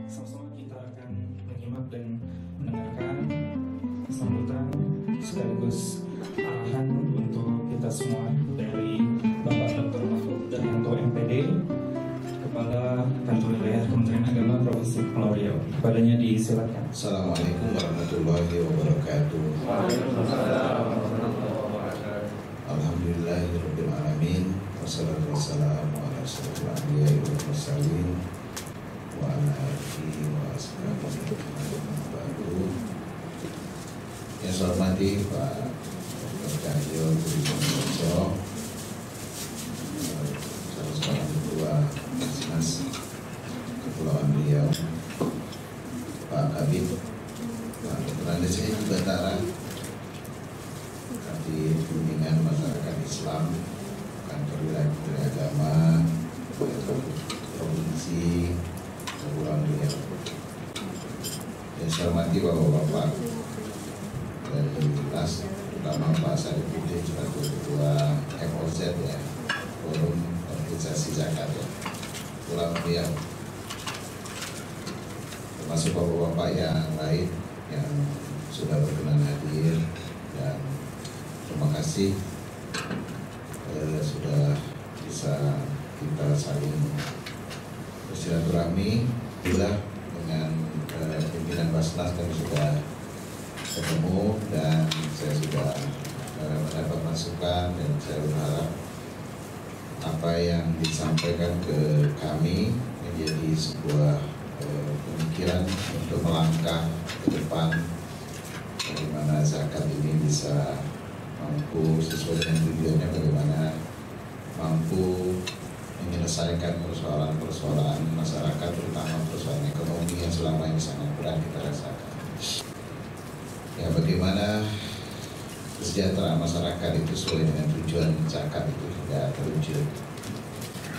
Sama-sama kita akan menyimak dan mendengarkan sambutan sekaligus arahan untuk kita semua dari Bapak Dr. Mahfud Daryanto MPD, Kepala Kantor Wilayah Kementerian Agama Provinsi Kepulauan Riau. Kepadanya disilakan. Assalamualaikum warahmatullahi wabarakatuh. Waalaikumsalam warahmatullahi wabarakatuh. Alhamdulillahirabbil alamin. Wassalatu wassalamu ala asyrofil anbiya'i wal mursalin wa ala alihi wa ashabihi wa ba'du. Yang saya hormati Pak Dr. Cahyo Budi Sumarso, salah seorang ketua Basnas Kepulauan Riau, Pak Kabid, Pak Dr. Andes Batara, Kabid Bimbingan Masyarakat Islam, Kantor Wilayah Kementerian Agama Provinsi Kepulauan Riau. Yang saya hormati Bapak-Bapak dari kelas, terutama Pak Sarifudin selaku Ketua FOZ ya, Forum Organisasi Zakat ya, Kepulauan Riau, termasuk Bapak-Bapak yang lain yang sudah berkenan hadir, dan terima kasih sudah bisa kita saling bersilaturahmi. Bila dengan pimpinan Basnas kami sudah ketemu dan saya sudah mendapat masukan, dan saya berharap apa yang disampaikan ke kami menjadi sebuah pemikiran untuk melangkah ke depan bagaimana zakat ini bisa mampu sesuai dengan tujuannya, bagaimana mampu menyelesaikan persoalan-persoalan masyarakat, terutama persoalan ekonomi yang selama ini sangat berat kita rasakan. Ya, bagaimana kesejahteraan masyarakat itu sesuai dengan tujuan zakat itu tidak terwujud.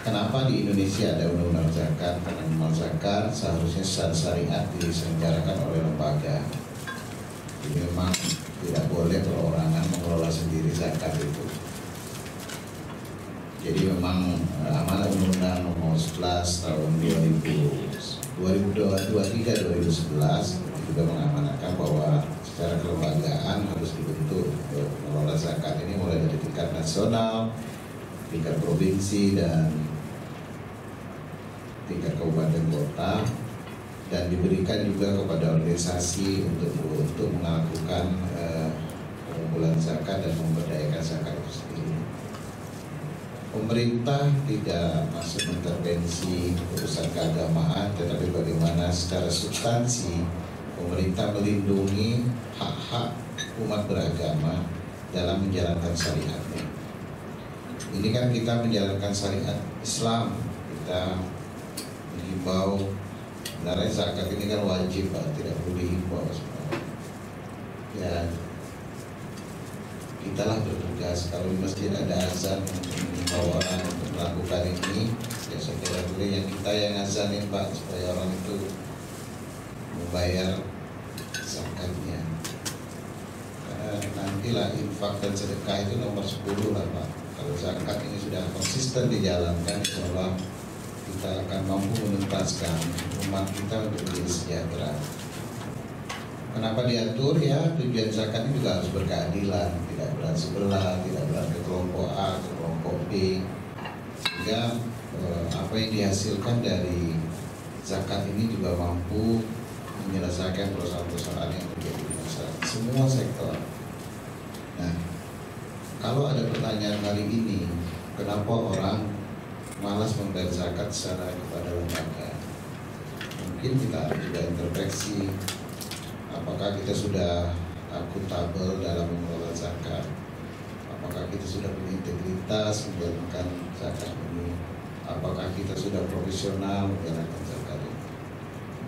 Kenapa di Indonesia ada undang-undang zakat? Karena undang zakat seharusnya secara syariat diselenggarakan oleh lembaga. Jadi memang tidak boleh perorangan mengelola sendiri zakat itu. Jadi memang amanat Undang-Undang Nomor 11 Tahun 2023-2011 juga mengamanatkan bahwa secara kelembagaan harus dibentuk mengelola zakat ini mulai dari tingkat nasional, tingkat provinsi, dan tingkat kabupaten kota, dan diberikan juga kepada organisasi untuk melakukan pengumpulan zakat dan memberdayakan zakat itu sendiri. Pemerintah tidak masuk intervensi urusan keagamaan, tetapi bagaimana secara substansi pemerintah melindungi hak-hak umat beragama dalam menjalankan syariatnya. Ini kan kita menjalankan syariat Islam, kita menghimbau. Sebenarnya zakat ini kan wajib Pak, tidak perlu dihimbau sebenarnya. Ya, kitalah bertugas. Kalau di masjid ada azan untuk menghimbau orang untuk melakukan ini, ya saya kira yang kita yang azanin Pak, supaya orang itu membayar zakatnya. Nantilah infak dan sedekah itu nomor 10 lah Pak. Kalau zakat ini sudah konsisten dijalankan, insya Allah kita akan mampu menuntaskan umat kita untuk menjadi sejahtera. Kenapa diatur? Ya, tujuan zakat ini juga harus berkeadilan, tidak berat sebelah, tidak berat ke kelompok A, ke kelompok B, sehingga apa yang dihasilkan dari zakat ini juga mampu menyelesaikan persoalan-persoalan yang terjadi di masyarakat semua sektor. Nah, kalau ada pertanyaan kali ini, kenapa orang malas membayar zakat secara kepada lembaga? Mungkin kita juga introspeksi, apakah kita sudah akuntabel dalam mengelola zakat? Apakah kita sudah punya integritas menjalankan zakat ini? Apakah kita sudah profesional menjalankan zakat ini?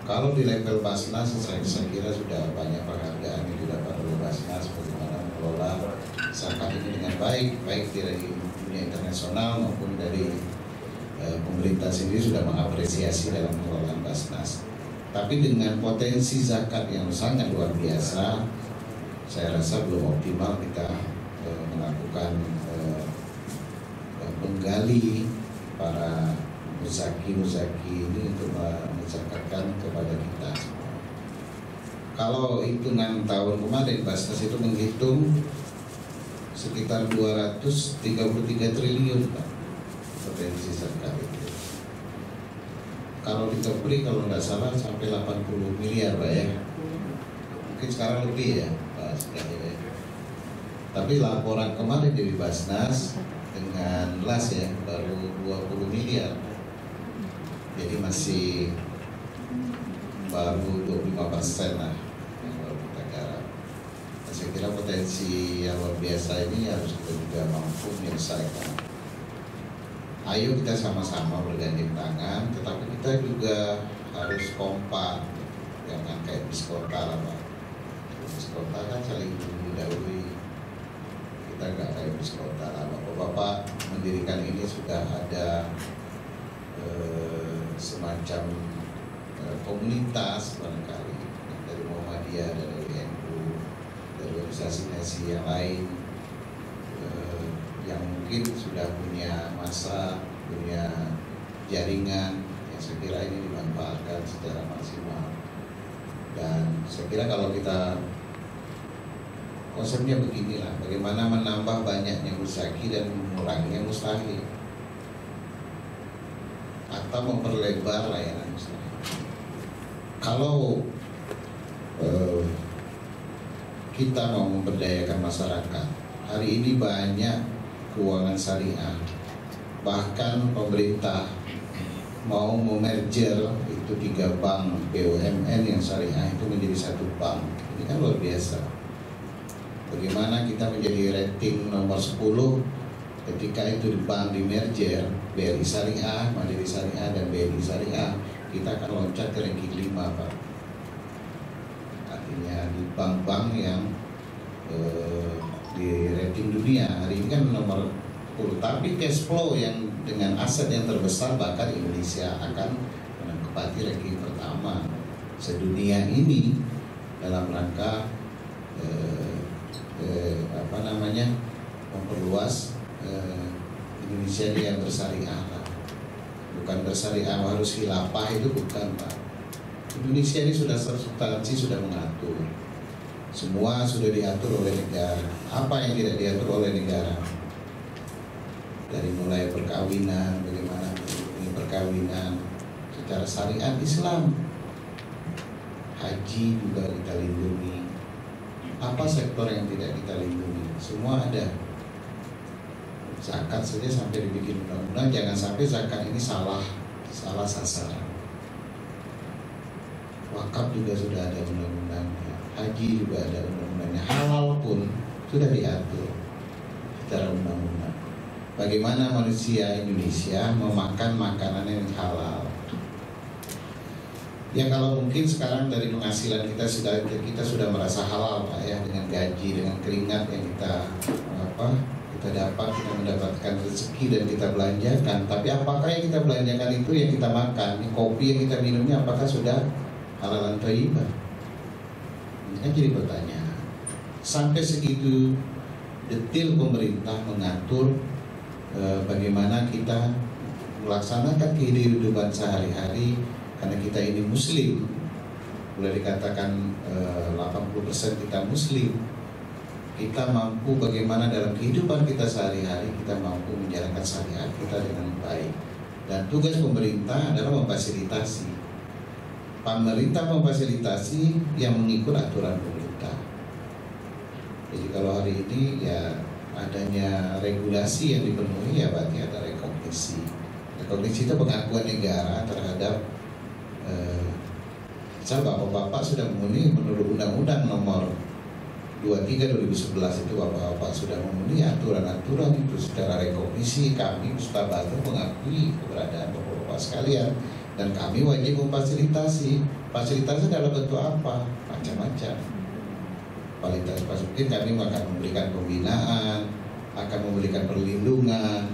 Kalau di level Basnas, saya kira sudah banyak penghargaan yang didapat oleh Basnas bagaimana mengelola zakat ini dengan baik, baik dari dunia internasional maupun dari pemerintah sendiri sudah mengapresiasi dalam pengelolaan Basnas. Tapi dengan potensi zakat yang sangat luar biasa, saya rasa belum optimal kita melakukan menggali para Muzaki ini untuk menzakatkan kepada kita semua. Kalau hitungan tahun kemarin Basnas itu menghitung sekitar 233 triliun Pak, potensi zakat itu. Kalau dikepri kalau nggak salah sampai 80 miliar Pak ya. Mungkin sekarang lebih ya Pak sekali ya. Tapi laporan kemarin dari Basnas dengan LAS ya baru 20 miliar. Jadi masih baru 25% lah yang baru kita garap. Nah, saya kira potensi yang luar biasa ini harus kita juga mampu menyelesaikan. Ayo kita sama-sama bergandeng tangan, tetapi kita juga harus kompak, jangan kayak bis kota lah Pak. Bis kota kan saling mendahului, kita nggak kayak bis kota lah. Bapak-bapak mendirikan ini sudah ada semacam komunitas barangkali dari Muhammadiyah, dari NU, dari organisasi yang lain yang mungkin sudah punya masa, punya jaringan yang saya kira ini dimanfaatkan secara maksimal. Dan saya kira kalau kita konsepnya beginilah, bagaimana menambah banyaknya muzaki dan menguranginya mustahil, atau memperlebar layanan mustahil. Kalau kita mau memberdayakan masyarakat, hari ini banyak keuangan syariah, bahkan pemerintah mau memerger itu 3 bank BUMN yang syariah itu menjadi 1 bank. Ini kan luar biasa. Bagaimana kita menjadi rating nomor 10 ketika itu di bank di merger BRI Syariah, Mandiri Syariah dan BRI Syariah, kita akan loncat ke ranking 5 Pak. Artinya di bank-bank yang di rating dunia hari ini kan nomor 10, tapi cash flow yang dengan aset yang terbesar bahkan Indonesia akan menempati ranking pertama sedunia ini dalam rangka memperluas Indonesia ini yang bersyariah lah. Bukan bersyariah harus khilafah, itu bukan Pak. Indonesia ini sudah substansi, sudah mengatur. Semua sudah diatur oleh negara. Apa yang tidak diatur oleh negara? Dari mulai perkawinan, bagaimana perkawinan secara syariat Islam, haji juga kita lindungi. Apa sektor yang tidak kita lindungi? Semua ada. Zakat saja sampai dibikin undang-undang, jangan sampai zakat ini salah sasaran. Wakaf juga sudah ada undang-undangnya, haji juga ada undang-undangnya, halal pun sudah diatur secara undang-undang. Bagaimana manusia Indonesia memakan makanan yang halal? Ya kalau mungkin sekarang dari penghasilan kita sudah merasa halal Pak ya, dengan gaji, dengan keringat yang kita dapat, kita mendapatkan rezeki dan kita belanjakan. Tapi apakah yang kita belanjakan itu yang kita makan, kopi yang kita minumnya apakah sudah halal dan thayyibah? Ini kan jadi pertanyaan. Sampai segitu detail pemerintah mengatur bagaimana kita melaksanakan kehidupan sehari-hari, karena kita ini muslim, boleh dikatakan 80% kita muslim. Kita mampu bagaimana dalam kehidupan kita sehari-hari kita mampu menjalankan syariat kita dengan baik. Dan tugas pemerintah adalah memfasilitasi. Pemerintah memfasilitasi yang mengikut aturan pemerintah. Jadi kalau hari ini ya adanya regulasi yang dipenuhi, ya berarti ada rekognisi. Rekognisi itu pengakuan negara terhadap bapak-bapak sudah memenuhi menurut Undang-Undang Nomor 23/2011 itu bapak-bapak sudah memenuhi aturan-aturan itu secara rekognisi. Kami Mustabatu mengakui keberadaan bapak-bapak sekalian dan kami wajib memfasilitasi. Fasilitasi dalam bentuk apa? Macam-macam. Fasilitas mungkin kami akan memberikan pembinaan, akan memberikan perlindungan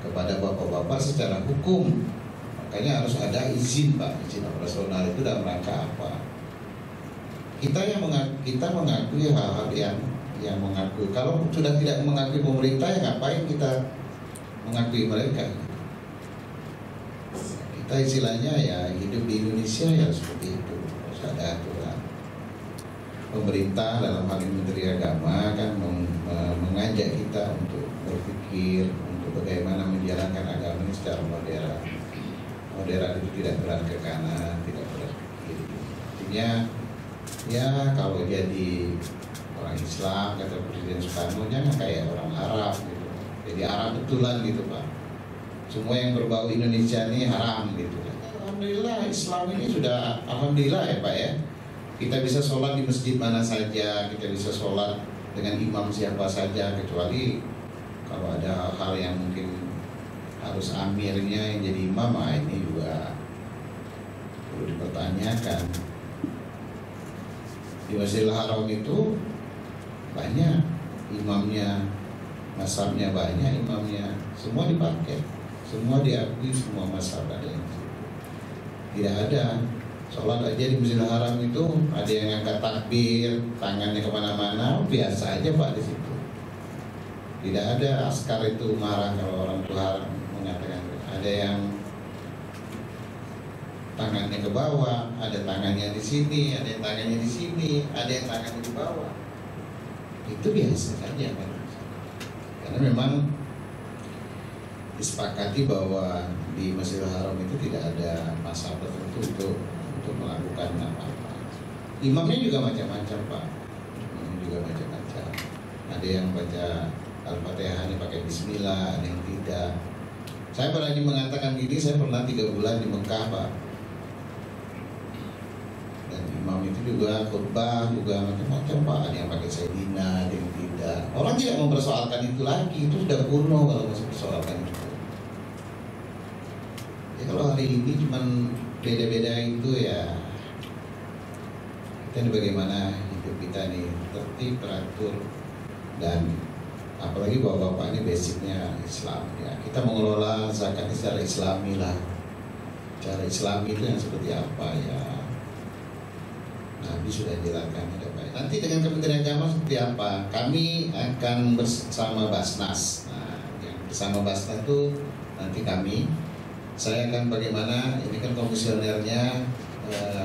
kepada bapak-bapak secara hukum. Makanya harus ada izin Pak, izin operasional itu dalam rangka apa? Kita mengakui hal-hal yang mengakui. Kalau sudah tidak mengakui pemerintah, ya ngapain kita mengakui mereka? Kita istilahnya ya hidup di Indonesia ya seperti itu, harus ada aturan. Pemerintah dalam hal ini Menteri Agama kan mengajak kita untuk berpikir untuk bagaimana menjalankan agama ini secara modern. Modern itu tidak berat ke kanan, tidak berat ke kiri. Artinya ya kalau jadi orang Islam kata Presiden Soekarno jangan kayak orang Arab gitu. Jadi Arab betulan gitu Pak. Semua yang berbau Indonesia ini haram gitu. Alhamdulillah Islam ini sudah alhamdulillah ya Pak ya. Kita bisa sholat di masjid mana saja, kita bisa sholat dengan imam siapa saja, kecuali kalau ada hal yang mungkin harus amirnya yang jadi imam, ini juga perlu dipertanyakan. Di Masjidil Haram itu banyak imamnya, mazhabnya banyak imamnya, semua dipakai, semua diakui, semua mazhab ada yang tidak ada. Sholat aja di Masjidil Haram itu ada yang angkat takbir, tangannya kemana-mana, biasa aja Pak di situ. Tidak ada askar itu marah kalau orang tua mengatakan. Ada yang tangannya ke bawah, ada tangannya di sini, ada yang tangannya di sini, ada yang tangannya di bawah. Itu biasa saja kan. Karena memang disepakati bahwa di Masjidil Haram itu tidak ada masa tertentu untuk melakukan apa-apa. Imamnya juga macam-macam Pak. Imamnya juga macam-macam. Ada yang baca Al-Fatihah pakai Bismillah, ada yang tidak. Saya berani mengatakan gini, saya pernah 3 bulan di Mekah Pak. Dan imam itu juga khutbah juga macam-macam Pak. Ada yang pakai Sayyidina, ada yang tidak. Orang tidak mempersoalkan itu lagi, itu sudah kuno kalau masih persoalkan itu. Ya kalau hari ini cuman beda-beda itu ya, kita ini bagaimana hidup kita nih tertib, teratur, dan apalagi bapak-bapak ini basicnya Islam ya. Kita mengelola zakat secara Islami lah. Cara Islami itu yang seperti apa ya, Nabi sudah jelaskan ada baik. Nanti dengan Kementerian Agama seperti apa? Kami akan bersama Basnas. Nah, yang bersama Basnas itu nanti saya akan bagaimana, ini kan komisionernya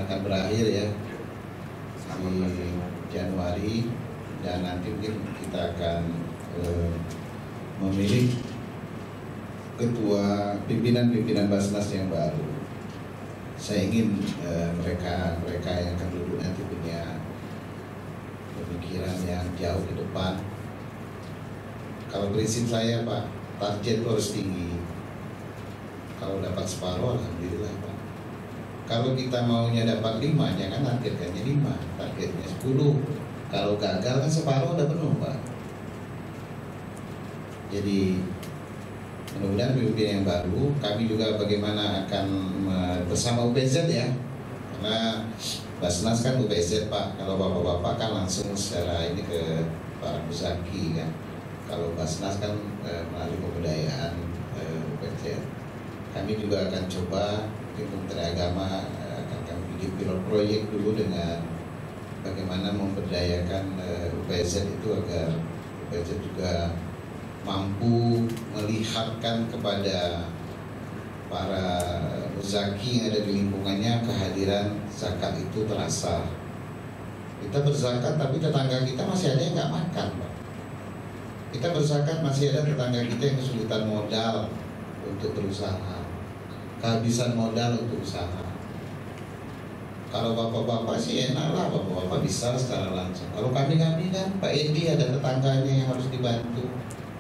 akan berakhir ya di Januari, dan nanti mungkin kita akan memilih ketua pimpinan Basnas yang baru. Saya ingin mereka yang akan duduk nanti punya pemikiran yang jauh ke depan. Kalau prinsip saya Pak, target harus tinggi. Kalau dapat separuh, alhamdulillah Pak. Kalau kita maunya dapat 5, jangan targetnya 5, targetnya 10. Kalau gagal kan separuh udah penuh Pak. Jadi mudah-mudahan pemimpin yang baru, kami juga bagaimana akan bersama UPZ ya. Karena Basnas kan UPZ Pak. Kalau bapak-bapak kan langsung secara ini ke Pak Muzaki kan. Kalau Basnas kan melalui kebudayaan UPZ. Kami juga akan coba di Kementerian Agama akan kami bikin pilot proyek dulu dengan bagaimana memberdayakan UPZ itu agar UPZ juga mampu melihatkan kepada para muzaki yang ada di lingkungannya kehadiran zakat itu terasa. Kita berzakat tapi tetangga kita masih ada yang nggak makan Pak. Kita berzakat masih ada tetangga kita yang kesulitan modal untuk berusaha, kehabisan modal untuk usaha. Kalau bapak-bapak sih enak lah, bapak-bapak bisa secara langsung. Kalau kami kan Pak Edi ada tetangganya yang harus dibantu,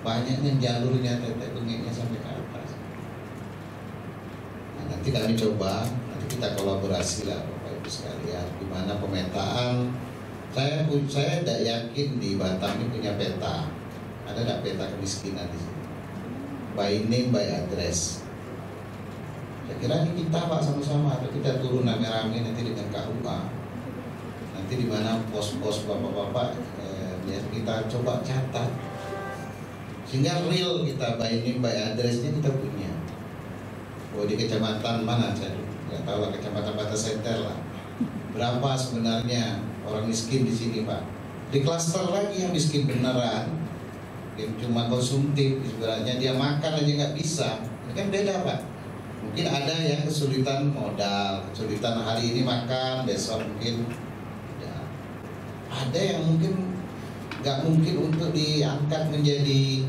banyaknya jalurnya tetek bengeknya sampai ke atas. Nah, nanti kami coba, nanti kita kolaborasi lah Bapak Ibu sekalian. Gimana pemetaan? Saya tidak yakin di Batam ini punya peta. Ada tidak peta kemiskinan di sini? By name, by address. Saya kira ini kita Pak sama-sama, atau kita turun rame-rame nanti dengan KUA. Nanti di mana pos-pos bapak-bapak kita coba catat, sehingga real kita by name, by addressnya kita punya. Oh di kecamatan mana saya nggak tahu lah, kecamatan Batas Senter lah. Berapa sebenarnya orang miskin di sini Pak? Di klaster lagi yang miskin beneran, yang cuma konsumtif, sebenarnya dia makan aja nggak bisa. Ini kan beda Pak. Mungkin ada yang kesulitan modal, kesulitan hari ini makan, besok mungkin tidak. Ada yang mungkin nggak mungkin untuk diangkat menjadi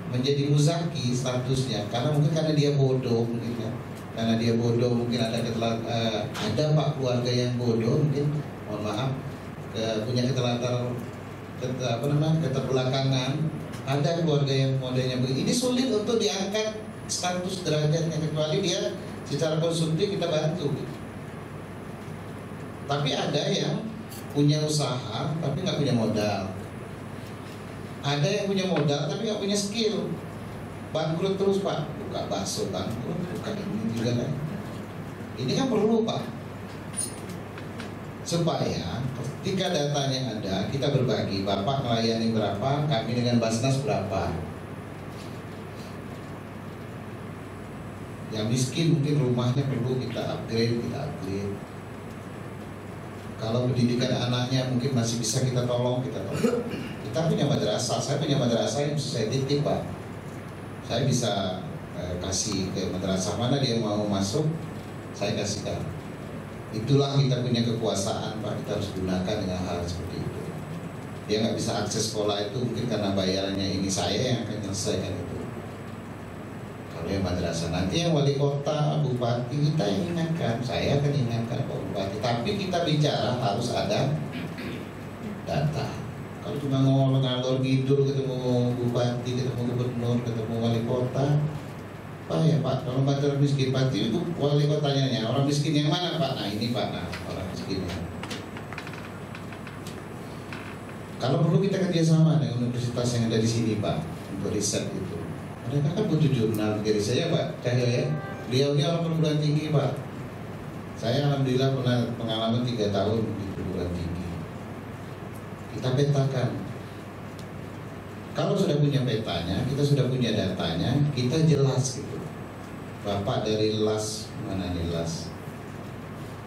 menjadi muzaki statusnya, karena dia bodoh mungkin ya. Karena dia bodoh mungkin ada pak keluarga yang bodoh mungkin, mohon maaf, punya keterbelakangan. Ada keluarga yang modelnya begini. Ini sulit untuk diangkat status derajatnya, kecuali dia secara konsumtif kita bantu. Tapi ada yang punya usaha tapi nggak punya modal. Ada yang punya modal tapi nggak punya skill, bangkrut terus pak, buka bakso bangkrut, buka ini juga kan. Ini kan perlu pak, supaya ketika datanya ada, kita berbagi, bapak melayani berapa, kami dengan Basnas berapa. Yang miskin mungkin rumahnya perlu kita upgrade. Kalau pendidikan anaknya mungkin masih bisa kita tolong. Kita punya madrasah, saya punya madrasah yang bisa saya titip pak. Saya bisa kasih ke madrasah mana dia mau masuk, saya kasihkan. Itulah kita punya kekuasaan pak, kita harus gunakan dengan hal seperti itu. Dia nggak bisa akses sekolah itu mungkin karena bayarannya ini, saya yang akan menyelesaikan itu. Kalau yang madrasah, nanti yang wali kota, bupati, kita yang ingatkan, saya akan ingatkan Pak Bupati. Tapi kita bicara harus ada data. Kalau cuma ngomong ngalor ngidul, ketemu bupati, ketemu gubernur, ketemu wali kota, Pak ya Pak, kalau orang miskin, pasti itu wali kotanya, orang miskin yang mana Pak? Nah ini Pak, orang miskinnya. Kalau perlu kita kerjasama dengan universitas yang ada di sini Pak, untuk riset itu. Mereka kan butuh jurnal, jadi saya Pak Cahyo ya, beliau ini orang perguruan tinggi Pak. Saya alhamdulillah pernah pengalaman 3 tahun di perguruan tinggi. Kita petakan. Kalau sudah punya petanya, kita sudah punya datanya, kita jelas gitu. Bapak dari LAS, mana nih LAS?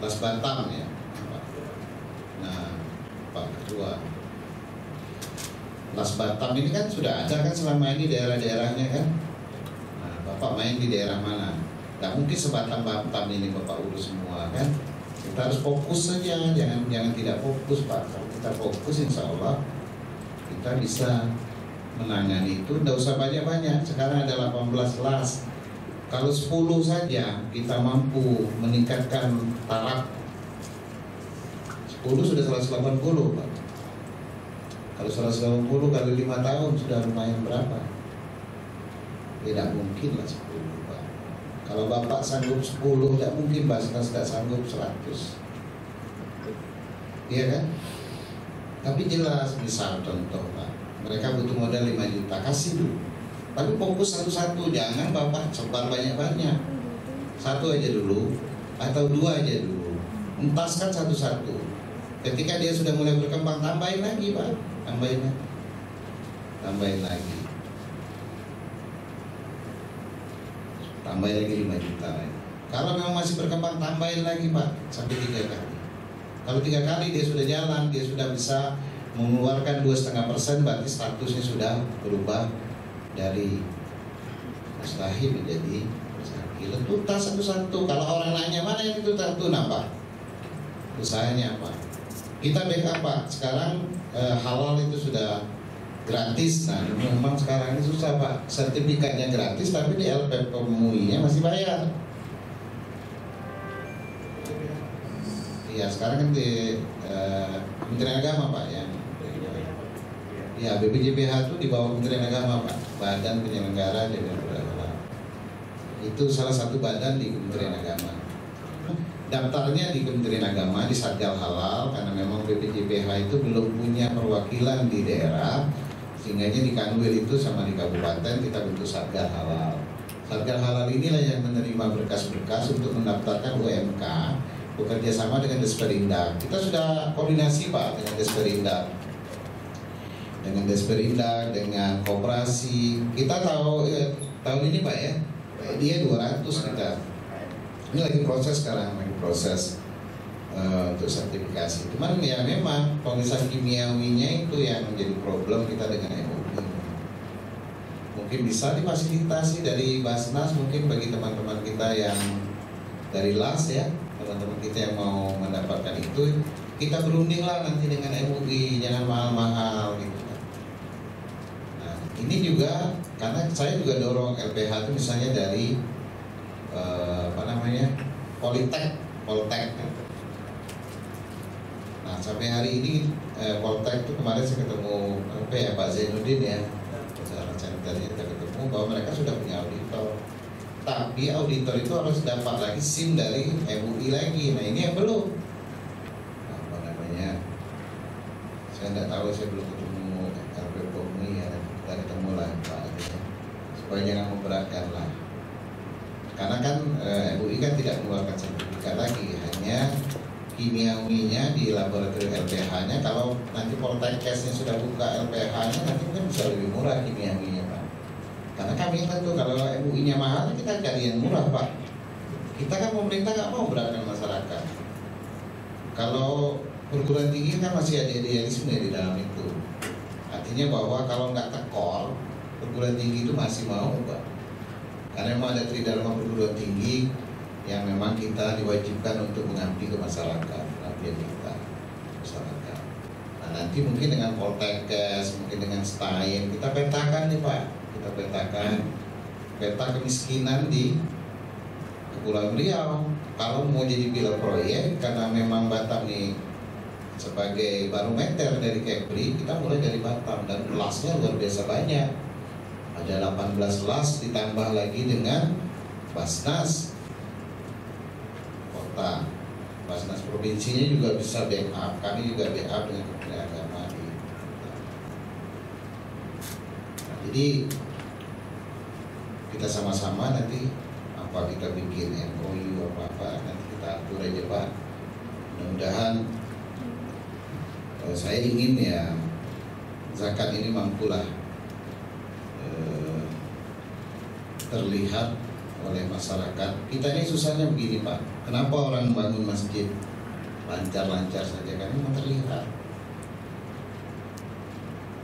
LAS Batam ya. Nah, Pak Ketua LAS Batam ini kan sudah ada kan selama ini daerah-daerahnya kan. Nah, Bapak main di daerah mana? Gak mungkin sebatam Batam ini Bapak urus semua kan. Kita harus fokus saja, jangan tidak fokus Pak. Kalau kita fokus insya Allah kita bisa menangani itu. Tidak usah banyak-banyak. Sekarang ada 18 LAS. Kalau 10 saja kita mampu meningkatkan taraf 10 sudah 180 Pak. Kalau 180 kali 5 tahun sudah lumayan berapa? Tidak mungkin lah 10 Pak. Kalau Bapak sanggup 10, tidak mungkin Basnas tidak sanggup 100. Iya kan? Tapi jelas, misal contoh Pak, mereka butuh modal 5 juta, kasih dulu. Tapi fokus satu-satu, jangan Bapak sebar banyak-banyak. 1 aja dulu, atau 2 aja dulu. Entaskan satu-satu. Ketika dia sudah mulai berkembang, tambahin lagi Pak. Tambahin lagi 5 juta lagi. Kalau memang masih berkembang, tambahin lagi Pak, sampai 3 kali. Kalau 3 kali dia sudah jalan, dia sudah bisa mengeluarkan 2,5%, berarti statusnya sudah berubah dari mustahil menjadi mustahil. Tuntas satu-satu. Kalau orang nanya mana yang itu satu, Pak? Usahanya apa? Kita backup Pak. Sekarang halal itu sudah gratis. Nah, memang sekarang ini susah Pak. Sertifikatnya gratis, tapi di LPP MUI-nya masih bayar. Iya, sekarang kan di Kementerian Agama Pak yang ya BPJPH itu di bawah Kementerian Agama Pak, Badan Penyelenggara Jaminan Halal. Itu salah satu badan di Kementerian Agama. Daftarnya di Kementerian Agama di Satgal Halal, karena memang BPJPH itu belum punya perwakilan di daerah, sehingga di Kanwil itu sama di kabupaten kita bentuk Satgal Halal. Satgal Halal inilah yang menerima berkas-berkas untuk mendaftarkan UMK, bekerja sama dengan Desperindak. Kita sudah koordinasi Pak dengan Desperindak, dengan koperasi. Kita tahu tahun ini Pak ya, dia 200 kita. Ini lagi proses sekarang, untuk sertifikasi. Cuman ya memang pemeriksaan kimiawinya itu yang menjadi problem kita dengan MUI. mungkin bisa difasilitasi dari Basnas, mungkin bagi teman-teman kita yang dari LAS ya, teman-teman kita yang mau mendapatkan itu, kita berunding lah nanti dengan MUI, jangan mahal-mahal gitu. Nah, ini juga karena saya juga dorong LPH itu misalnya dari Poltek. Nah, sampai hari ini Poltek itu kemarin saya ketemu Pak Zainuddin ya, secara centernya kita ketemu bahwa mereka sudah punya auditor. Tapi auditor itu harus dapat lagi SIM dari MUI lagi. Nah, ini yang belum. Saya tidak tahu, saya belum ketemu LPPOMI ya, kita ketemu lah Pak ya. Supaya jangan memberatkan lah. Karena kan MUI kan tidak mengeluarkan sertifikat lagi, hanya kimiawinya di laboratorium LPH-nya. Kalau nanti Poltekkesnya sudah buka LPH-nya, nanti kan bisa lebih murah kimiawinya Pak. Karena kami tentu kalau MUI-nya mahal, kita cari yang murah Pak. Kita kan pemerintah nggak mau beratkan masyarakat. Kalau perguruan tinggi kan masih ada idealisme di dalam itu. Artinya bahwa kalau nggak tekor, perguruan tinggi itu masih mau Pak. Karena memang ada tridharma perguruan tinggi yang memang kita diwajibkan untuk mengabdi ke masyarakat, pengabdian kita masyarakat. Nah, nanti mungkin dengan Poltekkes, mungkin dengan STAIN, kita petakan nih Pak, kita petakan peta kemiskinan di Kepulauan Riau. Kalau mau jadi pilar proyek, karena memang Batam nih sebagai barometer dari Kepri, kita mulai dari Batam dan kelasnya luar biasa banyak. Ada 18 kelas ditambah lagi dengan Basnas kota, Basnas provinsinya juga bisa backup. Kami juga backup dengan Kementerian Agama di jadi kita sama-sama nanti apa kita bikin MOU apa nanti kita atur aja Pak. Mudah-mudahan saya ingin ya zakat ini mampulah terlihat oleh masyarakat. Kita ini susahnya begini Pak, kenapa orang bangun masjid lancar-lancar saja? Karena memang terlihat.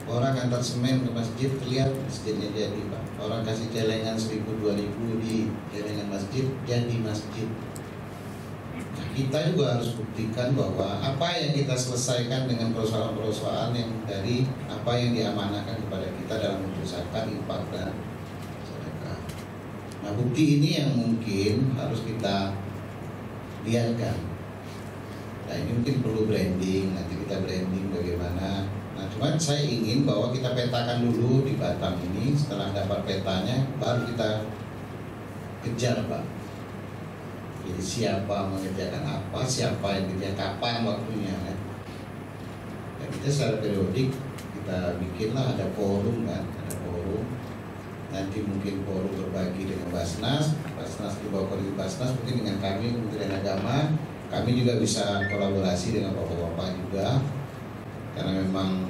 Orang antar semen ke masjid terlihat masjidnya jadi Pak. Orang kasih celengan 1.000-2.000 di celengan masjid, jadi masjid. Nah, kita juga harus buktikan bahwa apa yang kita selesaikan dengan persoalan-persoalan yang dari apa yang diamanahkan kepada kita dalam bentuk zakat, infak dan sedekah. Nah, bukti ini yang mungkin harus kita lihatkan. Nah, ini mungkin perlu branding, nanti kita branding bagaimana. Nah, cuman saya ingin bahwa kita petakan dulu di Batam ini. Setelah dapat petanya, baru kita kejar Pak. Jadi siapa mengerjakan apa, siapa yang kerja kapan waktunya kan. Dan kita secara periodik kita bikinlah ada forum kan, ada forum. Nanti mungkin forum berbagi dengan Basnas di bawah koordinasi Basnas, mungkin dengan kami Kementerian Agama. Kami juga bisa kolaborasi dengan bapak-bapak juga. Karena memang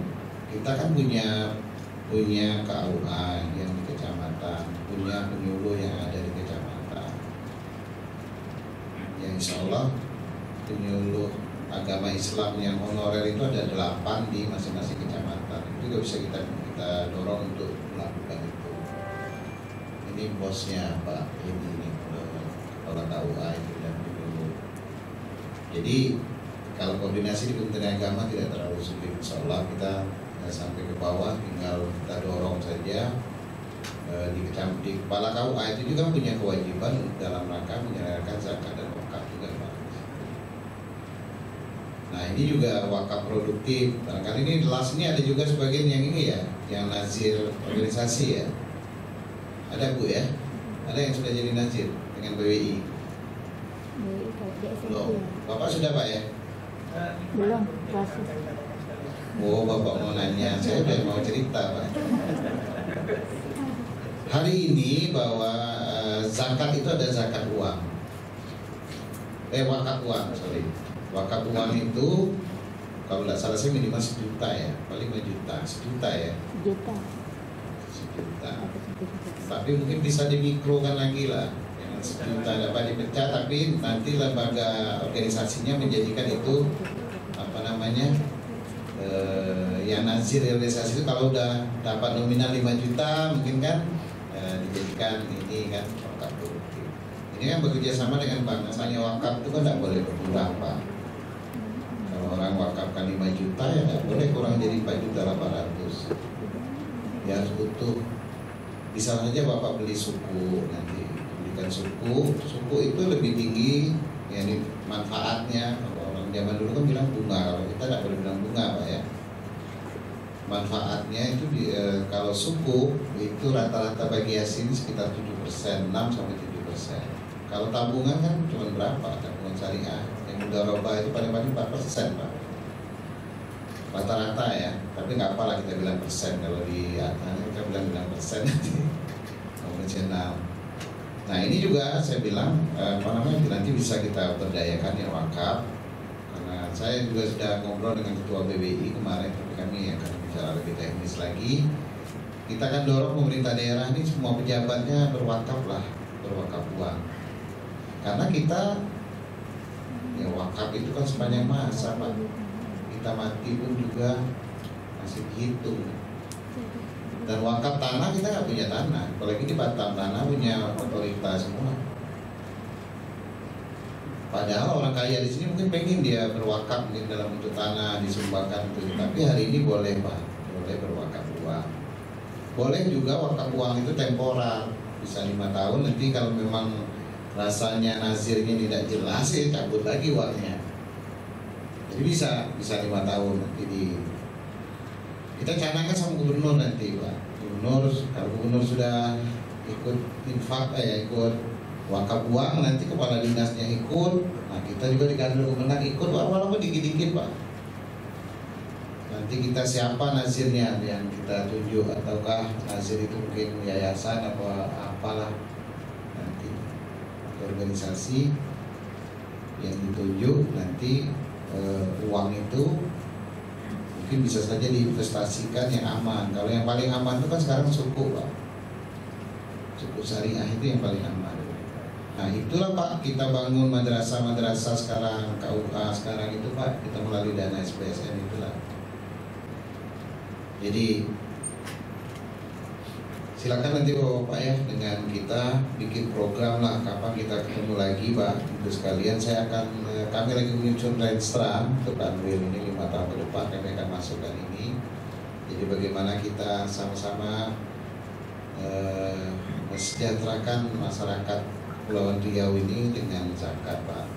kita kan punya KUA yang di kecamatan, punya penyuluh yang ada di kecamatan. Yang insya Allah penyuluh agama Islam yang honorer itu ada 8 di masing-masing kecamatan. Itu juga bisa kita dorong untuk melakukan itu. Ini bosnya Pak ini kepala KUA itu dan penyuluh. Jadi kalau koordinasi di Kementerian Agama tidak terlalu sulit, insya Allah kita sampai ke bawah, tinggal kita dorong saja. Di kepala KUA itu juga punya kewajiban dalam rangka menyelesaikan zakat dan wakaf juga Pak. Nah, ini juga wakaf produktif. Barangkali ini di LAS ini ada juga sebagian yang ini ya, yang nazir organisasi ya. Ada Bu ya? Ada yang sudah jadi nazir dengan BWI? Belum. Bapak sudah Pak ya? Belum, masih. Oh, Bapak mau nanya, saya udah mau cerita Pak. Hari ini bahwa zakat itu ada zakat uang. Wakaf uang, sorry. Wakaf uang itu kalau tidak salah saya minimal 1 juta ya, paling 1 juta, 1 juta ya. 1 juta. 1 juta. Tapi mungkin bisa dimikrokan lagi lah. 1 juta dapat dipecah, tapi nanti lembaga organisasinya menjadikan itu apa namanya yang nazir realisasi itu kalau udah dapat nominal 5 juta mungkin kan menjadikan ini kan wakaf produktif. Ini kan bekerja sama dengan bank. Namanya wakaf itu kan tidak boleh berkurang, Pak. Kalau orang wakafkan 5 juta ya tidak boleh kurang jadi 4.800.000. Ya harus utuh. Bisa saja Bapak beli suku, nanti belikan suku itu lebih tinggi, ya ini manfaatnya. Kalau orang zaman dulu kan bilang bunga, kalau kita tidak boleh bilang bunga, Pak ya. Manfaatnya itu kalau suku itu rata-rata bagi hasil sekitar 7%, 6-7%. Kalau tabungan kan cuma berapa? Tabungan syariah yang mudharabah itu paling-paling 4%, Pak. Rata-rata ya, tapi nggak apalah kita bilang persen. Kalau di atasnya kita bilang persen nanti konvensional. Nah ini juga saya bilang nanti bisa kita berdayakan ya wakaf. Karena saya juga sudah ngobrol dengan ketua BBI kemarin, tapi kami akan bicara lebih teknis lagi. Kita akan dorong pemerintah daerah ini semua pejabatnya berwakaf uang. Karena kita ya wakaf itu kan sepanjang masa, Pak. Kita mati pun juga masih dihitung. Dan wakaf tanah kita nggak punya tanah, apalagi di Batam tanah punya otoritas semua. Padahal orang kaya di sini mungkin pengen dia berwakaf mungkin dalam bentuk tanah disumbangkan itu, tapi hari ini boleh, Pak, boleh berwakaf uang. Boleh juga wakaf uang itu temporer, bisa 5 tahun. Nanti kalau memang rasanya nazirnya tidak jelas ya cabut lagi uangnya. Jadi bisa 5 tahun nanti kita canangkan sama gubernur nanti, Pak. Kalau gubernur sudah ikut infak ikut wakaf uang, nanti kepala dinasnya ikut. Nah kita juga di kantor gubernur ikut, walaupun dikit-dikit, Pak. Nanti kita siapa nazirnya yang kita tunjuk, ataukah nazir itu mungkin yayasan atau apalah nanti organisasi yang ditunjuk nanti. Uang itu mungkin bisa saja diinvestasikan yang aman. Kalau yang paling aman itu kan sekarang suku, Pak. Suku syariah itu yang paling aman. Nah itulah, Pak, kita bangun madrasah sekarang, KUA sekarang itu, Pak, kita melalui dana SPSN itulah. Jadi silakan nanti Bapak ya dengan kita bikin program lah, kapan kita ketemu lagi, Pak. Itu sekalian kami lagi menyusun Renstra untuk Kanwil ini 5 tahun ke depan kami akan masukkan ini. Jadi bagaimana kita sama-sama mensejahterakan masyarakat Kepulauan Riau ini dengan zakat, Pak.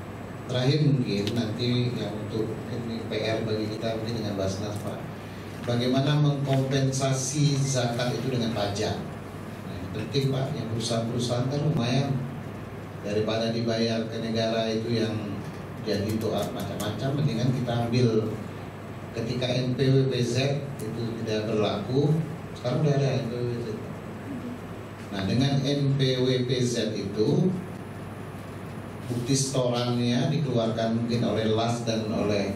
Terakhir mungkin nanti yang untuk ini PR bagi kita mungkin dengan Basnas, Pak. Bagaimana mengkompensasi zakat itu dengan pajak. Penting, Pak, yang perusahaan-perusahaan kan lumayan, daripada dibayar ke negara itu yang jadi toat macam-macam, mendingan kita ambil ketika NPWPZ itu tidak berlaku. Sekarang udah ada NPWPZ. Nah dengan NPWPZ itu bukti setorannya dikeluarkan mungkin oleh LAS dan oleh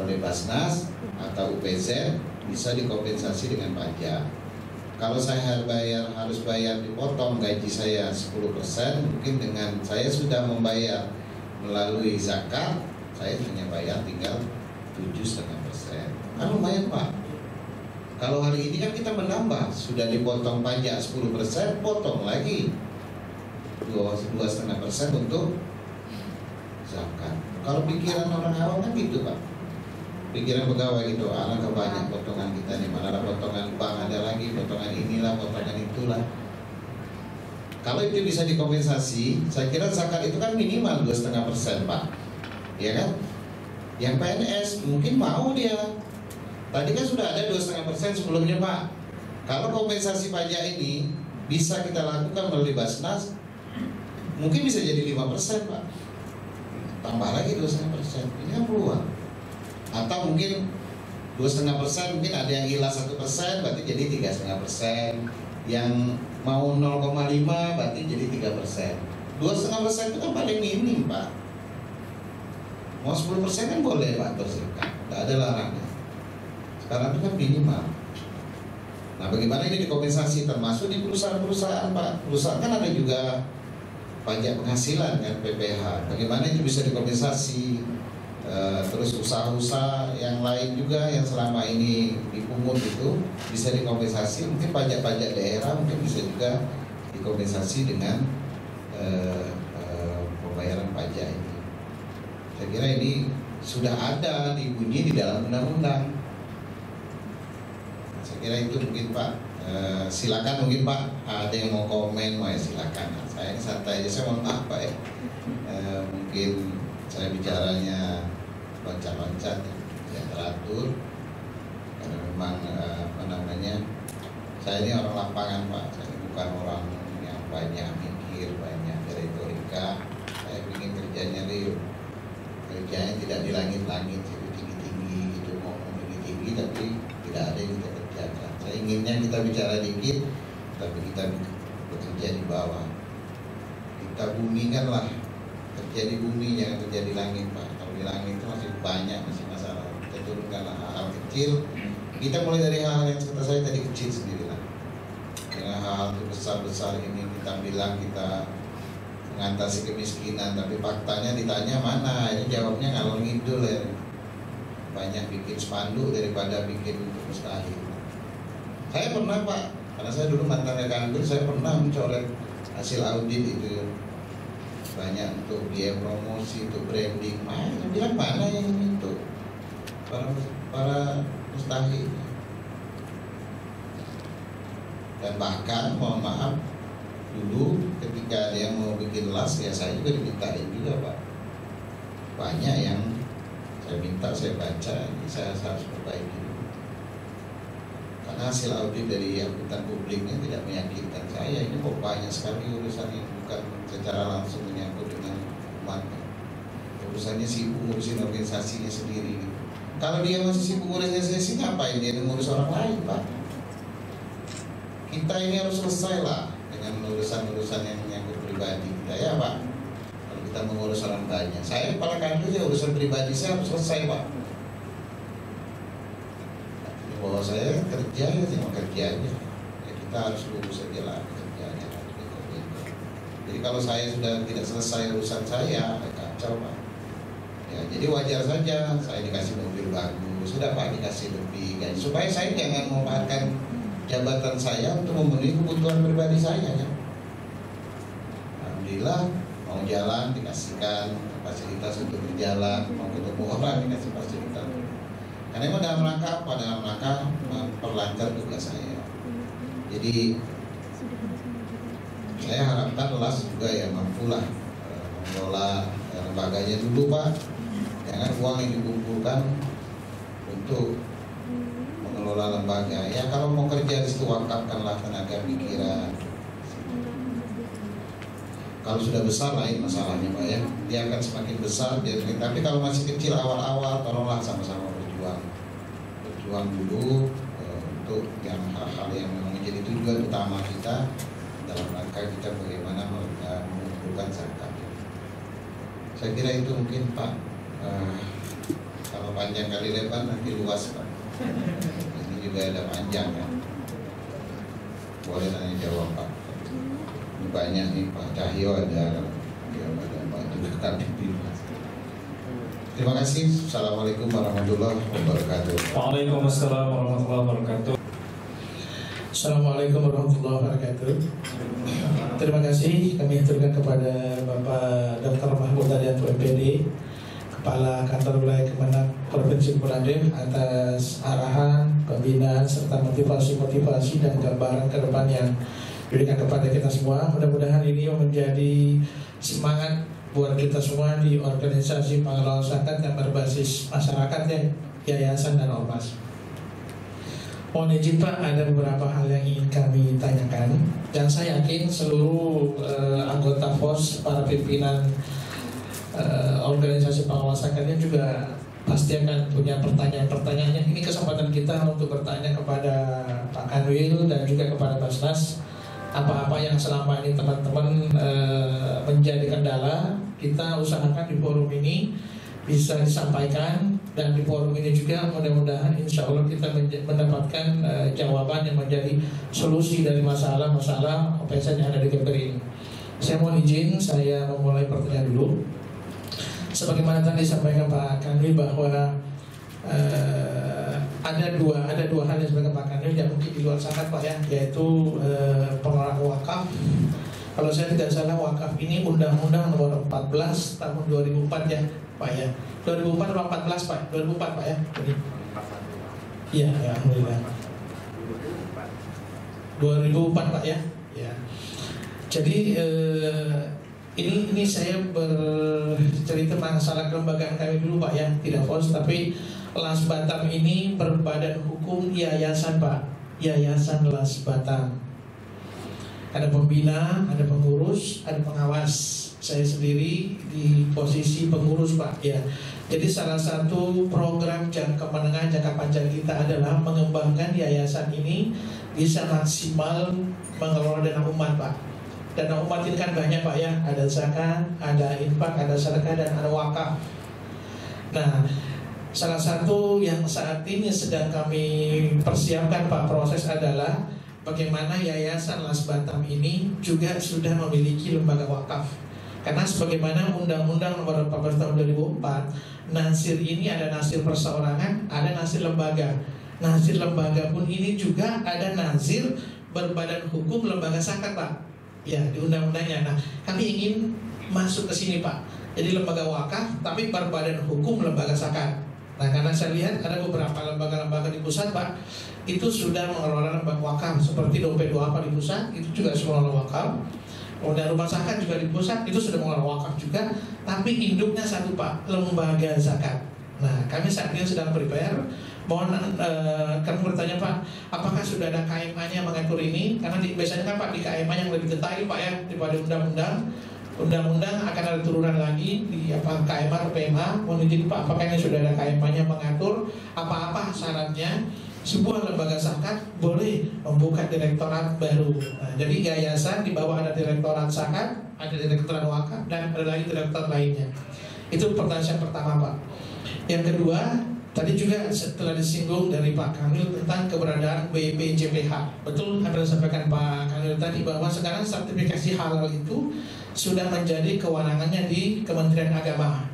oleh Basnas atau UPZ, bisa dikompensasi dengan pajak. Kalau saya harus bayar dipotong gaji saya 10%, mungkin dengan saya sudah membayar melalui zakat, saya hanya bayar tinggal 7,5%. Kan lumayan, Pak. Kalau hari ini kan kita menambah, sudah dipotong pajak 10%, potong lagi 2,5% untuk zakat. Kalau pikiran orang awam kan gitu, Pak. Pikiran pegawai gitu, alangkah banyak potongan kita nih, mana ada potongan bank, ada lagi potongan inilah, potongan itulah. Kalau itu bisa dikompensasi, saya kira zakat itu kan minimal 2,5%, Pak. Ya kan? Yang PNS mungkin mau dia. Tadi kan sudah ada 2,5% sebelumnya, Pak. Kalau kompensasi pajak ini bisa kita lakukan melalui Basnas, mungkin bisa jadi 5%, Pak. Tambah lagi 2,5%. Ini kan peluang. Atau mungkin 2,5%, mungkin ada yang hilang 1%, berarti jadi 3,5%. Yang mau 0,5 berarti jadi 3%. 2,5% itu kan paling minim, Pak. Mau 10% kan boleh, Pak, terserah. Tidak ada larangan. Sekarang itu kan minimal. Nah bagaimana ini dikompensasi, termasuk di perusahaan-perusahaan, Pak. Perusahaan kan ada juga pajak penghasilan kan, PPH. Bagaimana itu bisa dikompensasi? Terus usaha-usaha yang lain juga yang selama ini dipungut itu bisa dikompensasi, mungkin pajak-pajak daerah mungkin bisa juga dikompensasi dengan pembayaran pajak ini. Saya kira ini sudah ada dibunyi di dalam undang-undang. Saya kira itu mungkin Pak. Silakan mungkin Pak ada yang mau komen, mau ya silakan. Saya santai aja, saya mohon maaf Pak ya. Mungkin saya bicaranya loncat-loncat, tidak teratur karena memang saya ini orang lapangan Pak, saya bukan orang yang banyak mikir, banyak retorika. Saya ingin kerjanya real, kerjanya tidak di langit-langit, itu tinggi-tinggi, itu ngomong tinggi-tinggi tapi tidak ada yang kita kerjakan. Saya inginnya kita bicara dikit, tapi kita bekerja di bawah. Kita bumikanlah, kerja di bumi, jangan kerja di langit Pak. Kalau di langit itu masih banyak, masih masalah. Kita turunkanlah hal-hal kecil. Kita mulai dari hal-hal yang kata saya tadi kecil sendirilah. Dengan hal-hal itu besar-besar ini kita bilang kita mengatasi kemiskinan, tapi faktanya ditanya mana? Ini jawabnya ngalor ngidul ya. Banyak bikin spanduk daripada bikin mustahil. Saya pernah Pak, karena saya dulu mantan rekandur, saya pernah mencoret hasil audit itu banyak untuk biaya promosi, untuk branding. Saya bilang mana yang itu para mustahil. Dan bahkan mohon maaf, dulu ketika ada yang mau bikin las ya saya juga dimintain juga Pak. Banyak yang saya minta, saya baca, ini saya harus perbaiki. Karena hasil audit dari angkutan publiknya tidak meyakinkan saya. Ini kok banyak sekali urusan yang bukan secara langsung menyangkut dengan umat. Urusannya sibuk ngurusin organisasinya sendiri. Kalau dia masih sibuk ngurusin organisasi, ngapain dia ngurus orang lain Pak? Kita ini harus selesai lah dengan urusan-urusan yang menyangkut pribadi kita ya Pak. Kalau kita mengurus orang banyak, saya kepala kantor ya urusan pribadi saya harus selesai Pak. Bahwa saya kerja ya cuma kerjanya, ya kita harus lurus saja lah kerjanya. Jadi kalau saya sudah tidak selesai urusan saya, kacau Pak. Ya, jadi wajar saja saya dikasih mobil bagus, sudah Pak dikasih lebih, kan? Supaya saya jangan memanfaatkan jabatan saya untuk memenuhi kebutuhan pribadi saya kan. Alhamdulillah mau jalan dikasihkan fasilitas untuk berjalan, mau ketemu orang dikasih fasilitas. Karena memang dalam rangka apa? Dalam rangka memperlancar tugas saya. Jadi saya harapkan LAS juga ya mampulah mengelola lembaganya dulu Pak. Jangan uang yang dikumpulkan untuk mengelola lembaga. Ya kalau mau kerja di situ wakafkanlah tenaga pikiran. Kalau sudah besar lain masalahnya Pak ya. Dia akan semakin besar. Tapi kalau masih kecil awal-awal tolonglah sama-sama berjuang dulu untuk yang hal-hal yang memang menjadi tujuan utama kita dalam rangka kita bagaimana mengumpulkan zakat. Saya kira itu mungkin Pak. Kalau panjang kali lebar nanti luas Pak. Ini juga ada panjang kan. Boleh tanya jawab Pak. Ini banyak nih Pak Cahyo ada Pak juga Kabit. Terima kasih. Assalamualaikum warahmatullahi wabarakatuh. Waalaikumsalam warahmatullahi wabarakatuh. Assalamualaikum warahmatullahi wabarakatuh. Terima kasih kami aturkan kepada Bapak Dr. Mahmud Daryanto MPD, Kepala Kantor Wilayah Kemenag Provinsi Kepulauan Riau atas arahan, pembinaan serta motivasi dan gambaran ke depan yang diberikan kepada kita semua. Mudah-mudahan ini menjadi semangat buat kita semua di organisasi pengelola zakat yang berbasis masyarakat ya, yayasan dan ormas. Mohon izin Pak, ada beberapa hal yang ingin kami tanyakan dan saya yakin seluruh anggota FOS, para pimpinan organisasi pengelola zakatnya juga pasti akan punya pertanyaan-pertanyaannya. Ini kesempatan kita untuk bertanya kepada Pak Kanwil dan juga kepada Basnas. Apa-apa yang selama ini teman-teman menjadi kendala, kita usahakan di forum ini bisa disampaikan, dan di forum ini juga mudah-mudahan insya Allah kita mendapatkan jawaban yang menjadi solusi dari masalah-masalah OPSN yang ada di GPR ini. Saya mohon izin, saya memulai pertanyaan dulu. sebagaimana tadi disampaikan Pak Kanwi bahwa ada dua hal yang disampaikan Pak Kanwi yang mungkin di luar sana Pak ya, yaitu pengelolaan wakaf. Kalau saya tidak salah wakaf ini Undang-Undang Nomor 14 tahun 2004 ya Pak ya. 2004 atau 14 Pak? 2004 Pak ya. Iya, ya, alhamdulillah. 2004 Pak ya. Ya. Jadi ini saya bercerita masalah kelembagaan kami dulu Pak ya, tidak FOS, tapi Las Batam ini berbadan hukum yayasan Pak, Yayasan Las Batam. Ada pembina, ada pengurus, ada pengawas. Saya sendiri di posisi pengurus Pak ya. Jadi salah satu program jangka menengah, jangka panjang kita adalah mengembangkan yayasan ini bisa maksimal mengelola dana umat Pak. Dana umat ini kan banyak Pak ya, ada zakat, ada infak, ada sedekah, dan ada wakaf. Nah, salah satu yang saat ini sedang kami persiapkan Pak proses adalah bagaimana Yayasan Las Batam ini juga sudah memiliki lembaga wakaf. Karena sebagaimana Undang-Undang Nomor 14 Tahun 2004, nasir ini ada nasir perseorangan, ada nasir lembaga. Nasir lembaga pun ini juga ada nasir berbadan hukum lembaga zakat Pak. Ya, di undang-undangnya. Nah, kami ingin masuk ke sini Pak. Jadi lembaga wakaf tapi berbadan hukum lembaga zakat. Nah, karena saya lihat ada beberapa lembaga-lembaga di pusat Pak, itu sudah mengelola lembaga wakaf seperti Dompet Duafa di pusat, itu juga sudah mengelola wakaf. Dan rumah zakat juga di pusat itu sudah mengelola wakaf juga, tapi induknya satu Pak, lembaga zakat. Nah, kami saat ini sedang prepare. Mohon kami bertanya Pak, apakah sudah ada KMA-nya mengatur ini? Karena biasanya kan Pak di KMA yang lebih detail Pak ya daripada undang-undang. Undang-undang akan ada turunan lagi di apa KMA atau PMA. Mohon izin Pak, apakah ini sudah ada KMA-nya mengatur apa-apa syaratnya? Sebuah lembaga zakat boleh membuka direktorat baru. Nah, jadi yayasan di bawah ada direktorat zakat, ada direktorat wakaf, dan ada lagi direktorat lainnya. Itu pertanyaan pertama Pak. Yang kedua, tadi juga setelah disinggung dari Pak Kamil tentang keberadaan BPJPH. Betul apa yang disampaikan Pak Kamil tadi bahwa sekarang sertifikasi halal itu sudah menjadi kewenangannya di Kementerian Agama.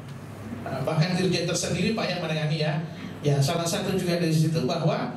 Bahkan Dirjen tersendiri Pak yang menangani ya. Ya, salah satu juga dari situ bahwa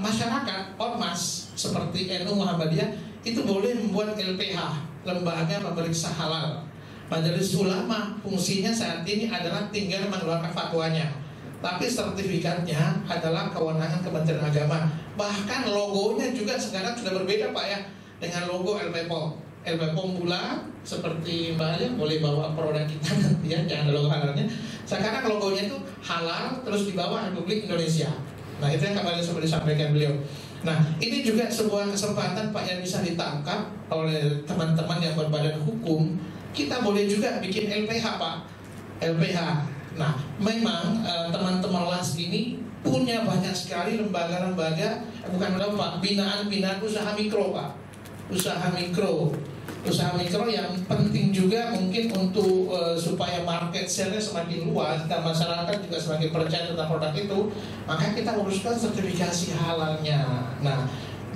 masyarakat ormas seperti NU Muhammadiyah itu boleh membuat LPH, lembaga pemeriksa halal. Majelis Ulama fungsinya saat ini adalah tinggal mengeluarkan fatwanya, tapi sertifikatnya adalah kewenangan Kementerian Agama. Bahkan logonya juga sekarang sudah berbeda Pak ya, dengan logo LPPOM. LPPOM pula seperti Mbak Alia boleh bawa produk kita nanti ya, jangan ada logo halalnya. Sekarang logonya itu halal terus di bawah Republik Indonesia. Nah, itu yang kemarin sudah disampaikan beliau. Nah, ini juga sebuah kesempatan Pak yang bisa ditangkap oleh teman-teman yang berbadan hukum. Kita boleh juga bikin LPH Pak, LPH. Nah, memang teman-teman LAS ini punya banyak sekali lembaga-lembaga, bukan Pak, binaan-binaan usaha mikro Pak, usaha mikro yang penting juga mungkin untuk supaya market share-nya semakin luas dan masyarakat juga semakin percaya tentang produk itu, maka kita uruskan sertifikasi halalnya. Nah,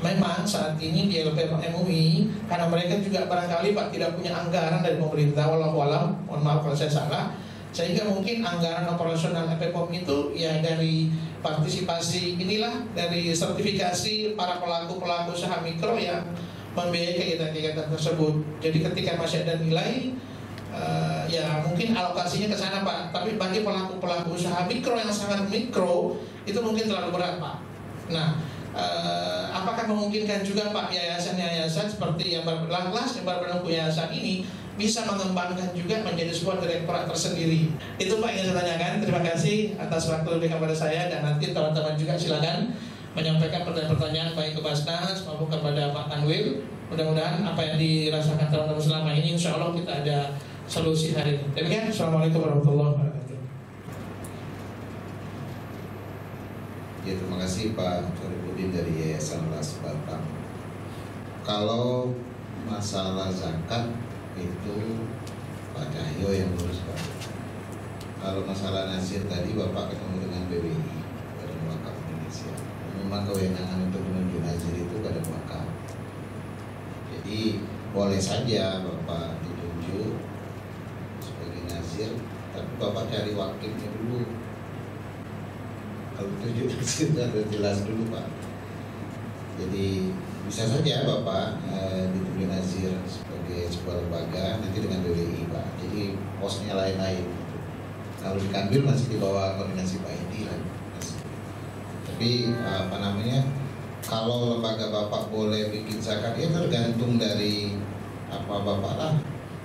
memang saat ini di LPPOM MUI karena mereka juga barangkali Pak tidak punya anggaran dari pemerintah, walau mohon maaf kalau saya salah, sehingga mungkin anggaran operasional LPPOM itu ya dari partisipasi inilah, dari sertifikasi para pelaku usaha mikro yang membiayai kegiatan-kegiatan tersebut. Jadi ketika masih ada nilai, ya mungkin alokasinya ke sana Pak. Tapi bagi pelaku usaha mikro yang sangat mikro itu mungkin terlalu berat Pak. Nah, apakah memungkinkan juga Pak yayasan-yayasan seperti yang LAS, yang berbentuk yayasan ini bisa mengembangkan juga menjadi sebuah direktorat tersendiri? Itu Pak yang saya tanyakan. Terima kasih atas waktu diberikan kepada saya, dan nanti teman-teman juga silakan menyampaikan pertanyaan-pertanyaan baik ke Basnas maupun kepada Pak Kanwil. Mudah-mudahan apa yang dirasakan teman-teman selama ini insya Allah kita ada solusi hari ini. Demikian, Assalamualaikum warahmatullahi wabarakatuh. Ya, terima kasih Pak Faribudin dari Yayasan Las Batam. Kalau masalah zakat itu Pak Cahyo yang ngurus Pak. Kalau masalah nasir tadi Bapak ketemu dengan BWI, Badan Wakaf Indonesia. Memang kewenangan untuk menunjuk nazir itu pada wakaf. Jadi boleh saja Bapak ditunjuk sebagai nazir, tapi Bapak cari wakilnya dulu. Kalau 7 sudah jelas dulu Pak. Jadi bisa saja Bapak ditulis nazir sebagai sebuah lembaga nanti dengan BWI Pak. Jadi posnya lain-lain. Kalau di Kanwil masih di bawah koordinasi Pak Edi lah. Tapi apa namanya? Kalau lembaga Bapak boleh bikin zakat, ya tergantung dari apa Bapak lah.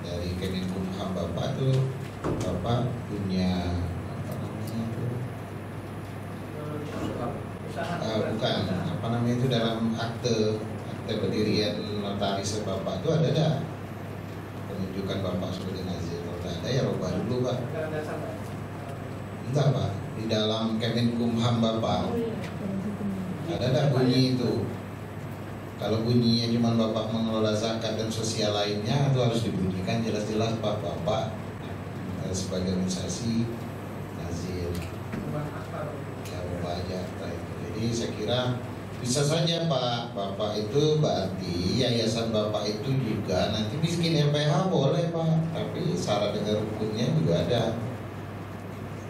Dari Kemenkumham Bapak tuh, Bapak punya apa namanya tuh? Bukan, apa namanya itu dalam akte pendirian notaris Bapak itu ada penunjukan Bapak sebagai nazir. Kalau ada ya rubah dulu Pak. Enggak Pak, di dalam Kemenkumham Bapak ada bunyi itu. Kalau bunyinya cuma Bapak mengelola zakat dan sosial lainnya, itu harus dibunyikan jelas-jelas Pak Bapak sebagai organisasi nazir. Ya Bapak aja. Jadi saya kira bisa saja Pak, Bapak itu berarti yayasan Bapak itu juga nanti bikin LPH boleh Pak, tapi syarat dengan rukunnya juga ada.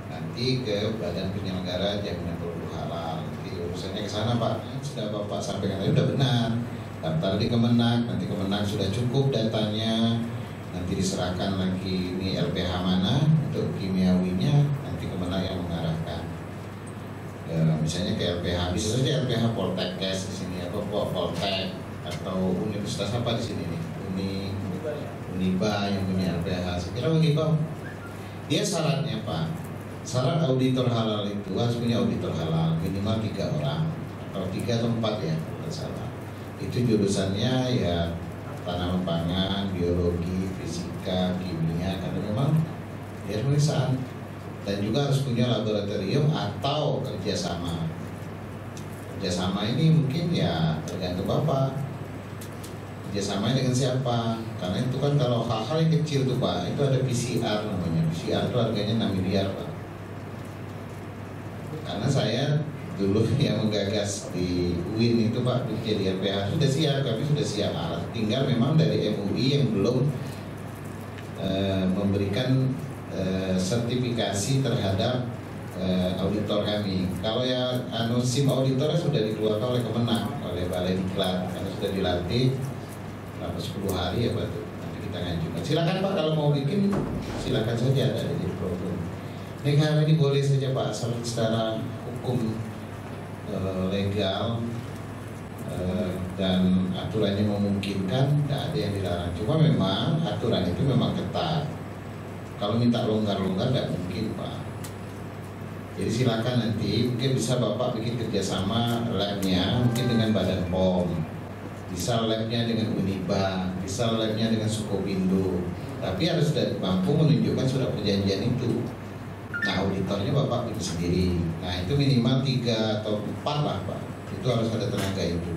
Nanti ke Badan Penyelenggara Jaminan Produk Halal. Urusannya ke sana Pak, sudah Bapak sampaikan tadi sudah benar. Daftar di Kemenag, nanti Kemenag sudah cukup datanya, nanti diserahkan lagi ini LPH mana untuk kimiawinya, nanti Kemenag yang mengarahkan. Misalnya ke LPH, bisa saja LPH Poltekkes di sini atau Poltek atau universitas apa di sini nih, Uniba yang punya LPH. Saya kira Uniba dia syaratnya Pak. Syarat auditor halal itu harus punya auditor halal minimal 3 orang atau 3 atau 4 ya, tidak salah. Itu jurusannya ya tanaman pangan, biologi, fisika, kimia, karena memang dia pemeriksaan dan juga harus punya laboratorium atau kerjasama. Kerjasama ini mungkin ya tergantung Bapak. Kerjasama dengan siapa? Karena itu kan kalau hal-hal yang kecil tuh Pak, itu ada PCR namanya. PCR itu harganya 6 miliar Pak. Karena saya dulu yang menggagas di UIN itu Pak, jadi LPH sudah siap, kami sudah siap alat. Tinggal memang dari MUI yang belum memberikan sertifikasi terhadap auditor kami. Kalau ya SIM auditornya sudah dikeluarkan oleh Kemenag, oleh Balai Diklat, karena sudah dilatih selama 10 hari ya Pak tuh. Nanti kita ngajukan. Silakan Pak kalau mau bikin, silakan saja ada di program. Negara ini boleh saja Pak, asal secara hukum legal dan aturannya memungkinkan, tidak ada yang dilarang. Cuma memang aturan itu memang ketat. Kalau minta longgar-longgar nggak mungkin Pak. Jadi silakan nanti mungkin bisa Bapak bikin kerjasama labnya mungkin dengan Badan POM, bisa labnya dengan Uniba, bisa labnya dengan Sukopindo. Tapi harus sudah mampu menunjukkan surat perjanjian itu. Nah auditornya Bapak bikin sendiri. Nah itu minimal 3 atau 4 lah Pak. Itu harus ada tenaga itu.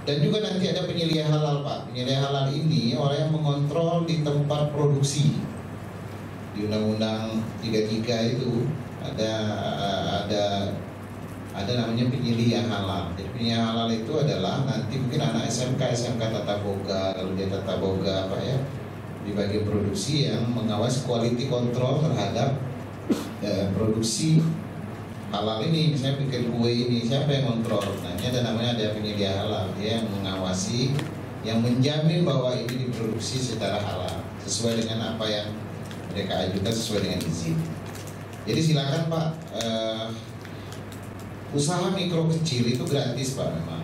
Dan juga nanti ada penyelia halal Pak. Penyelia halal ini orang yang mengontrol di tempat produksi. Di Undang-Undang 33 itu ada namanya penyelia halal. Jadi penyelia halal itu adalah nanti mungkin anak SMK Tata Boga, kalau dia Tata Boga Pak ya, di bagian produksi yang mengawasi quality control terhadap produksi halal ini. Misalnya bikin kue ini, siapa yang kontrol? Nah ini namanya ada penyedia halal, dia yang mengawasi, yang menjamin bahwa ini diproduksi secara halal sesuai dengan apa yang mereka ajukan, sesuai dengan izin. Jadi silakan Pak, usaha mikro kecil itu gratis Pak memang.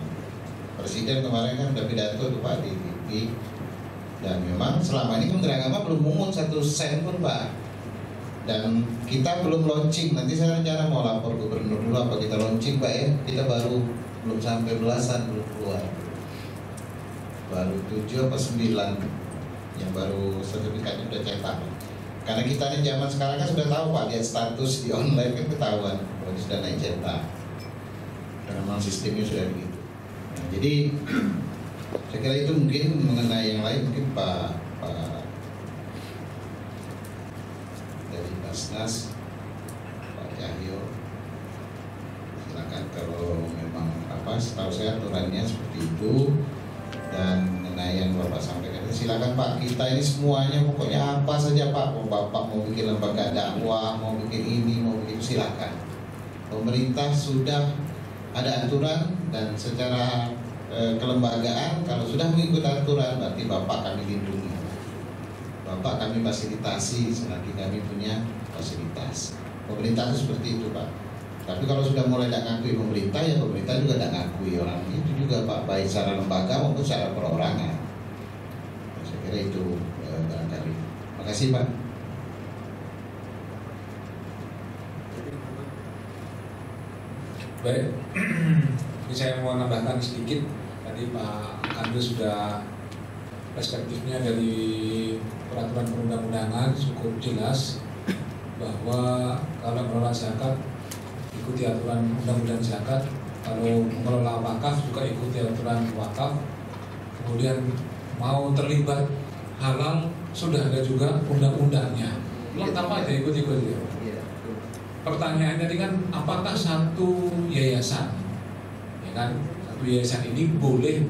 Presiden kemarin kan udah pidato tuh Pak di TV, dan memang selama ini Kementerian Agama belum mungut 1 sen pun Pak. Dan kita belum launching, nanti saya rencana mau lapor gubernur dulu apa kita launching Pak ya. Kita belum sampai belasan belum keluar, baru 7 apa 9 yang baru sertifikatnya udah cetak. Karena kita ini zaman sekarang kan sudah tahu Pak, lihat status di online kan ketahuan kalau sudah naik cetak. Karena memang sistemnya sudah begitu. Nah, jadi saya kira itu mungkin mengenai yang lain mungkin Pak dari Basnas, Pak Cahyo, silakan kalau memang setahu saya aturannya seperti itu. Dan mengenai yang Bapak sampaikan silakan Pak, kita ini semuanya pokoknya apa saja Pak, mau Bapak mau bikin lembaga dakwah, mau bikin ini, mau bikin, silakan. Pemerintah sudah ada aturan dan secara kelembagaan kalau sudah mengikuti aturan berarti Bapak kami lindungi, Bapak kami fasilitasi selagi kami punya fasilitas. Pemerintah itu seperti itu Pak. Tapi kalau sudah mulai tidak ngakui pemerintah, ya pemerintah juga tidak ngakui orang itu juga Pak, baik secara lembaga maupun secara perorangan. Saya kira itu barangkali. Makasih Pak. Baik, ini saya mau nambahkan sedikit. Tadi Pak Kandu sudah perspektifnya dari peraturan perundang-undangan cukup jelas bahwa kalau mengelola zakat ikuti aturan undang-undang zakat, kalau mengelola wakaf juga ikuti aturan wakaf. Kemudian mau terlibat halal sudah ada juga undang-undangnya. Lengkap aja ikut-ikut ya. Pertanyaannya tadi kan, apakah satu yayasan, ya kan, satu yayasan ini boleh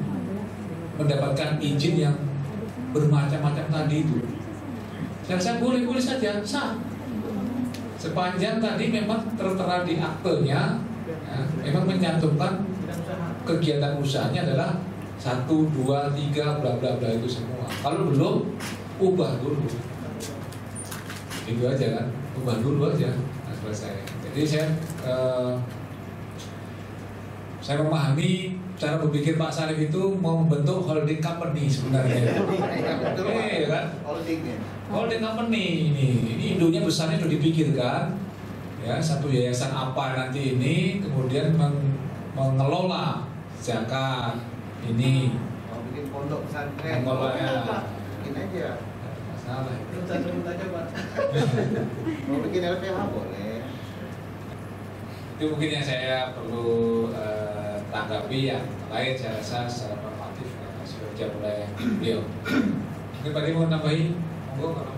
mendapatkan izin yang bermacam-macam tadi itu? Saya boleh saja, sah. Sepanjang tadi memang tertera di aktenya, ya, memang mencantumkan kegiatan usahanya adalah 1, 2, 3, bla bla bla itu semua. Kalau belum, ubah dulu. Itu aja kan, ubah dulu aja. Selesai. Jadi saya memahami cara berpikir Pak Sarif itu mau membentuk holding company sebenarnya. Iya kan? Holding company ini induknya besarnya sudah dipikirkan. Ya, satu yayasan apa nanti ini kemudian mengelola zakat ini. Mau bikin pondok pesantren. Mengelolanya. Bikin aja. Masalah. Mau bikin LPH boleh. Itu mungkin yang saya perlu tanggapi. Yang lain saya rasa secara normatif sudah dijawab oleh beliau. Mungkin Pak Adi mau nambahin, monggo.